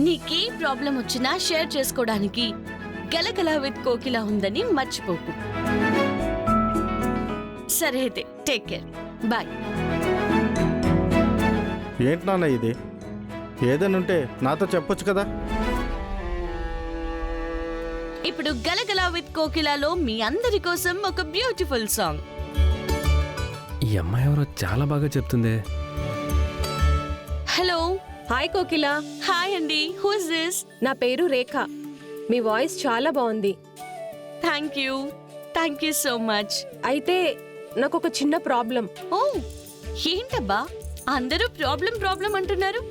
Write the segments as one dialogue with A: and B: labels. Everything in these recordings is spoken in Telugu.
A: నీకే ప్రాబ్లం వచ్చినా షేర్ చేసుకోవడానికి గలగల విత్ కోకిల ఉందని మర్చిపోకు. సరే అయితే టేక్ కేర్, బాయ్.
B: ఏంటి నాన్న ఇది? ఏదైనా ఉంటే నాతో చెప్పొచ్చు కదా.
A: ఇప్పుడు గలగల విత్ కోకిలలో మీ అందరి కోసం ఒక బ్యూటిఫుల్ సాంగ్.
C: ఈ అమ్మాయి ఎవరో చాలా బాగా చెప్తుంది.
A: హలో.
D: హాయ్ కోకిల.
A: హాయ్ అండి. Who is this?
D: నా పేరు రేఖ. మీ వాయిస్ చాలా బాగుంది.
A: Thank you so much.
D: అయితే నాకు ఒక చిన్న ప్రాబ్లం.
A: ఓ, ఏంటబ్బా అందరూ ప్రాబ్లం అంటున్నారు?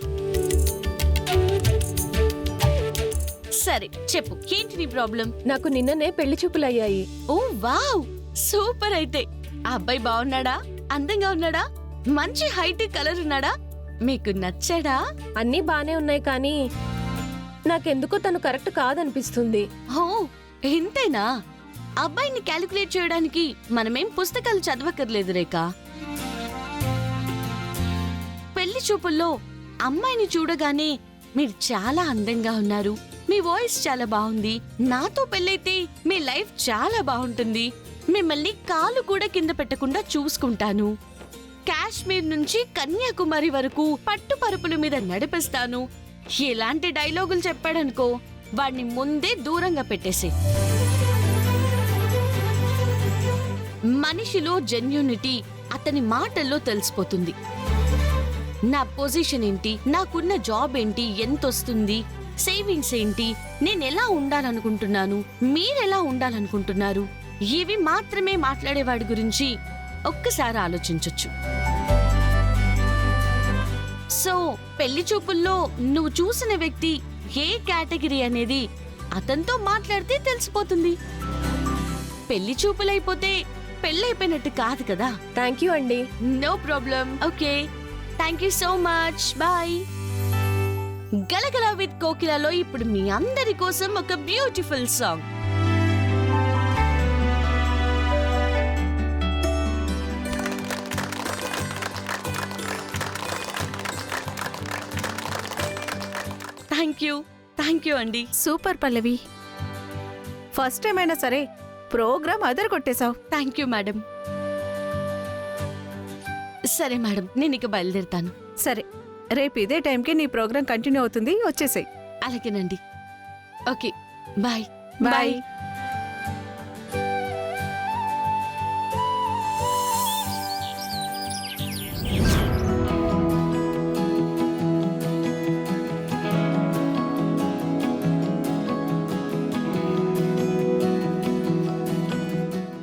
A: సరే చెప్పు, ఏంటి నీ ప్రాబ్లం?
D: నాకు నిన్ననే పెళ్లి చూపులయ్యాయి.
A: ఓ వావ్, సూపర్. అయితే ఆ అబ్బాయి బాగున్నాడా? అందంగా ఉన్నాడా? మంచి హైట్, కలర్ ఉన్నాడా? మీకు నచ్చాడా?
D: అన్నీ బానే ఉన్నాయి కానీ నాకెందుకో తను కరెక్ట్ కాదనిపిస్తుంది.
A: ఓ, ఇంతేనా? అబ్బాయిని క్యాలిక్యులేట్ చేయడానికి మనమేం పుస్తకాలు చదవక్కర్లేదు రేఖ. పెళ్లి చూపుల్లో అమ్మాయిని చూడగానే మీరు చాలా అందంగా ఉన్నారు, మీ వాయిస్ చాలా బాగుంది, నాతో పెళ్ళైతే మీ లైఫ్ చాలా బాగుంటుంది, మిమ్మల్ని కాలు కూడా కింద పెట్టకుండా చూసుకుంటాను, కాశ్మీర్ నుంచి కన్యాకుమారి వరకు పట్టు పరుపుల మీద నడిపిస్తాను, ఇలాంటి డైలాగులు చెప్పాడనుకో వాడిని ముందే దూరంగా పెట్టేసి. మనిషిలో జెన్యూనిటీ అతని మాటల్లో తెలిసిపోతుంది. నా పొజిషన్ ఏంటి, నాకున్న జాబ్ ఏంటి, ఎంతొస్తుంది, సేవింగ్స్ ఏంటి, నేనెలా ఉండాలనుకుంటున్నాను, మీరెలా ఉండాలనుకుంటున్నారు, ఇవి మాత్రమే మాట్లాడేవాడి గురించి ఒక్కసారి ఆలోచించొచ్చు. సో పెళ్లి చూపుల్లో నువ్వు చూసిన వ్యక్తి ఏ కేటగిరీ అనేది అతనితో మాట్లాడితే తెలిసిపోతుంది. పెళ్లి చూపులైపోతే పెళ్ళైపోయినట్టు కాదు కదా.
D: థ్యాంక్ యూ అండి.
A: No problem. Okay, thank you so much, bye. గలగల విత్ కోకిలలో ఇప్పుడు మీ అందరి కోసం ఒక బ్యూటిఫుల్ సాంగ్. థ్యాంక్ యూ అండి.
E: సూపర్ పల్లవి, ఫస్ట్ టైం అయినా సరే ప్రోగ్రామ్ అదర్ కొట్టేశావు.
A: Thank you madam. సరే మేడం, నేను ఇక బయలుదేరుతాను.
E: సరే, రేపు ఇదే టైంకి నీ ప్రోగ్రామ్ కంటిన్యూ అవుతుంది, వచ్చేసాయి.
A: అలాగేనండి. Okay, bye.
E: బాయ్.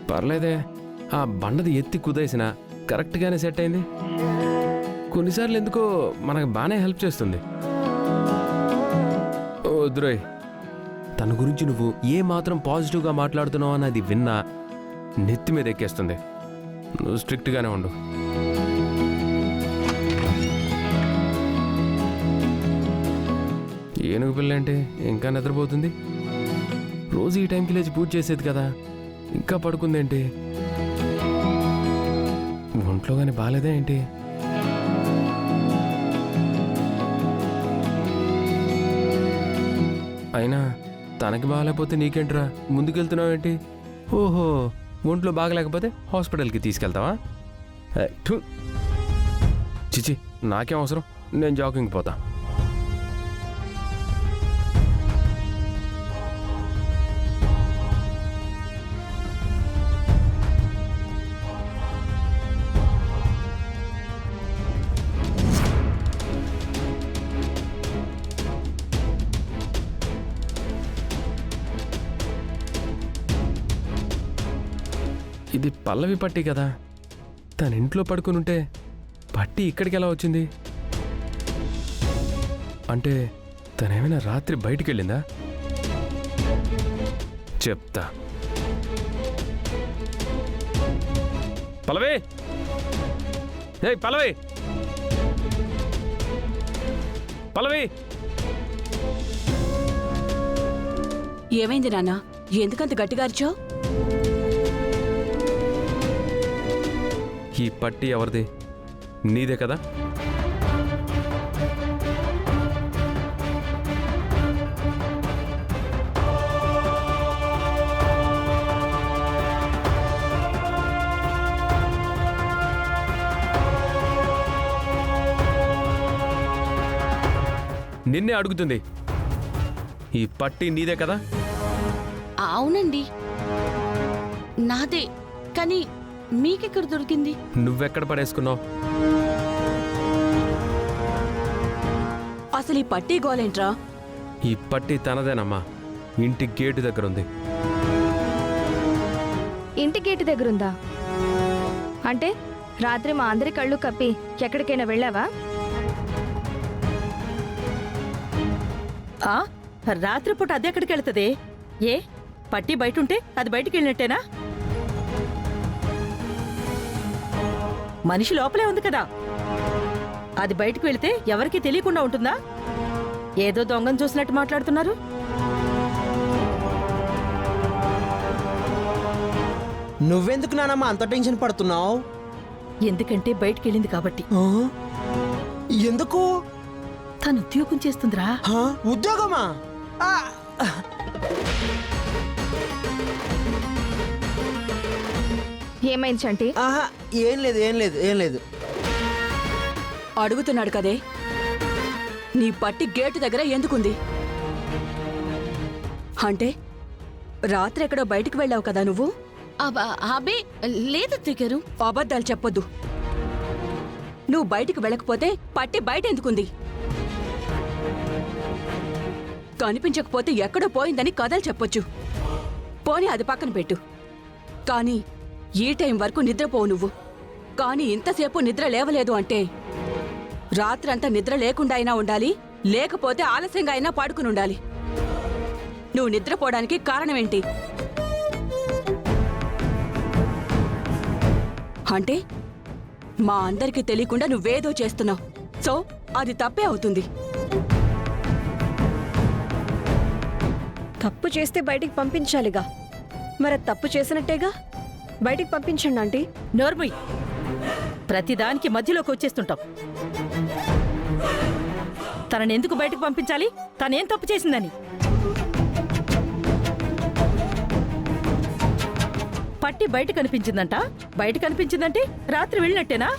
C: పర్లేదే, ఆ బండది ఎత్తి కుదేసిన కరెక్ట్గానే సెట్ అయింది. కొన్నిసార్లు ఎందుకో మనకు బాగానే హెల్ప్ చేస్తుంది. వద్దురోయ్, తన గురించి నువ్వు ఏ మాత్రం పాజిటివ్గా మాట్లాడుతున్నావు అన్నది విన్నా నెత్తి మీద ఎక్కేస్తుంది. నువ్వు స్ట్రిక్ట్గానే ఉండు. ఏనుగు పిల్ల అంటే ఇంకా నిద్రపోతుంది. రోజు ఈ టైంకి లేచి పూజ చేసేది కదా, ఇంకా పడుకుందేంటి? ఒంట్లో కానీ బాగాలేదా ఏంటి? అయినా తనకి బాగాలేకపోతే నీకేంట్రా ముందుకెళ్తున్నావు ఏంటి? ఓహో, ఒంట్లో బాగలేకపోతే హాస్పిటల్కి తీసుకెళ్తావా? చిచి, నాకేం అవసరం, నేను జాగింగ్ పోతా. ఇది పల్లవి పట్టి కదా, తన ఇంట్లో పడుకుని ఉంటే పట్టి ఇక్కడికి ఎలా వచ్చింది? అంటే తనేమైనా రాత్రి బయటికి వెళ్ళిందా? చెప్తా. పల్లవి, ఏయ్ పల్లవి, పల్లవి.
F: ఏమైంది నాన్న, ఎందుకంత గట్టిగా అరిచావు?
C: ఈ పట్టి ఎవరిది? నీదే కదా? నిన్నే అడుగుతుంది. ఈ పట్టి నీదే కదా?
A: అవునండి, నాదే. కానీ మీకెక్కడ దొరికింది?
C: నువ్వెక్కడ పడేసుకున్నావు?
F: అసలు ఈ పట్టీ గోలేంట్రా?
C: ఈ పట్టి తనదేనమ్మా. ఇంటి గేటు దగ్గర ఉంది.
G: ఇంటి గేటు దగ్గరుందా? అంటే రాత్రి మా అందరి కళ్ళు కప్పి ఎక్కడికైనా వెళ్ళావా?
E: ఆ రాత్రిపూట అది ఎక్కడికి వెళ్తుంది? ఏ పట్టి బయటుంటే అది బయటికి వెళ్ళినట్టేనా? మనిషి లోపలే ఉంది కదా, అది బయటికి వెళితే ఎవరికీ తెలియకుండా ఉంటుందా? ఏదో దొంగను చూసినట్టు మాట్లాడుతున్నారు.
H: నువ్వెందుకు నానమ్మా అంత టెన్షన్ పడుతున్నావు?
E: ఎందుకంటే బయటికి వెళ్ళింది కాబట్టి.
H: ఎందుకు?
E: తను ఉద్యోగం చేస్తుందిరా.
H: హా? ఉద్యోగమా? ఆ!
G: ఏమైంది చంటి?
H: ఆహా, ఏం లేదు ఏం లేదు ఏం లేదు.
F: అడుగుతున్నాడు కదే, నీ పట్టి గేటు దగ్గర ఎందుకుంది అంటే? రాత్రి ఎక్కడో బయటికి వెళ్ళావు కదా నువ్వు.
A: అబే లేదు తిగరు.
F: అబద్ధాలు చెప్పొద్దు. నువ్వు బయటికి వెళ్ళకపోతే పట్టి బయట ఎందుకుంది? కనిపించకపోతే ఎక్కడో పోయిందని కథలు చెప్పొచ్చు. పోనీ అది పక్కన పెట్టు. కానీ ఈ టైం వరకు నిద్రపోవు నువ్వు. కానీ ఇంతసేపు నిద్ర లేవలేదు అంటే రాత్రంతా నిద్ర లేకుండా అయినా ఉండాలి, లేకపోతే ఆలస్యంగా అయినా పడుకుని ఉండాలి. నువ్వు నిద్రపోవడానికి కారణమేంటి? అంటే మా అందరికీ తెలియకుండా నువ్వేదో చేస్తున్నావు. సో అది తప్పే అవుతుంది.
I: తప్పు చేస్తే బయటికి పంపించాలిగా, మరి అది తప్పు చేసినట్టేగా. బయటికి పంపించండి ఆంటీ.
E: నోర్ముయ్, ప్రతిదానికి మధ్యలోకి వచ్చేస్తుంటాం. తనని ఎందుకు బయటకు పంపించాలి? తనేం తప్పు చేసిందని? పట్టి బయట కనిపించిందంట. బయట కనిపించిందంటే రాత్రి వెళ్ళినట్టేనా?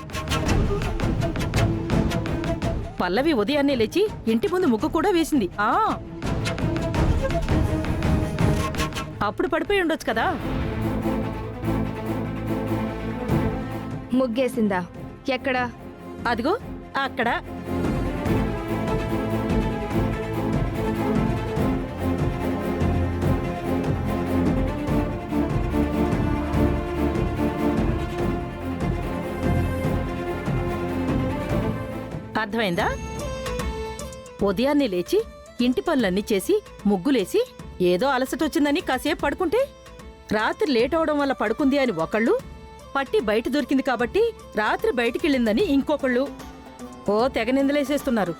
E: పల్లవి ఉదయాన్నే లేచి ఇంటి ముందు ముగ్గు కూడా వేసింది. అప్పుడు పడిపోయి ఉండొచ్చు కదా.
G: ముగ్గేసిందా? ఎక్కడా?
E: అదిగో అక్కడ. అర్థమైందా? ఉదయాన్నే లేచి ఇంటి పనులన్నీ చేసి ముగ్గులేసి ఏదో అలసటొచ్చిందని కాసేపు పడుకుంటే రాత్రి లేట్ అవడం వల్ల పడుకుంది అని ఒకళ్ళు, పట్టి బయట దొరికింది కాబట్టి రాత్రి బయటికెళ్ళిందని ఇంకొకళ్ళు ఓ తెగ నిందలేసేస్తున్నారు.